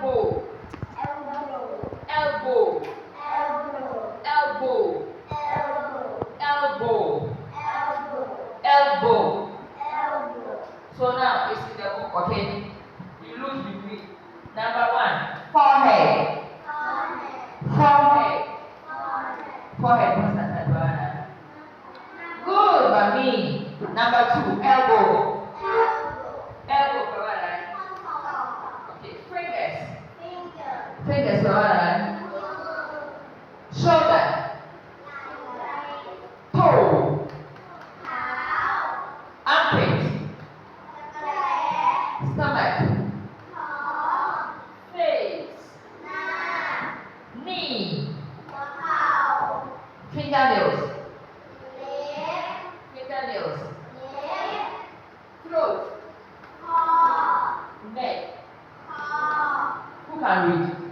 elbow, elbow, elbow, elbow, elbow. So now it's in the book, okay? You lose degree. Number 1, forehead. Forehead. Forehead. What's that, Joanna? Good, Mami. Number 2, elbow. Elbow, Joanna. Okay, fingers. Fingers, Joanna. Shoulder. Toe. Armpit. Stomach. Face. Knee. Fingernails. Fingernails. Throat. Neck. Who can read?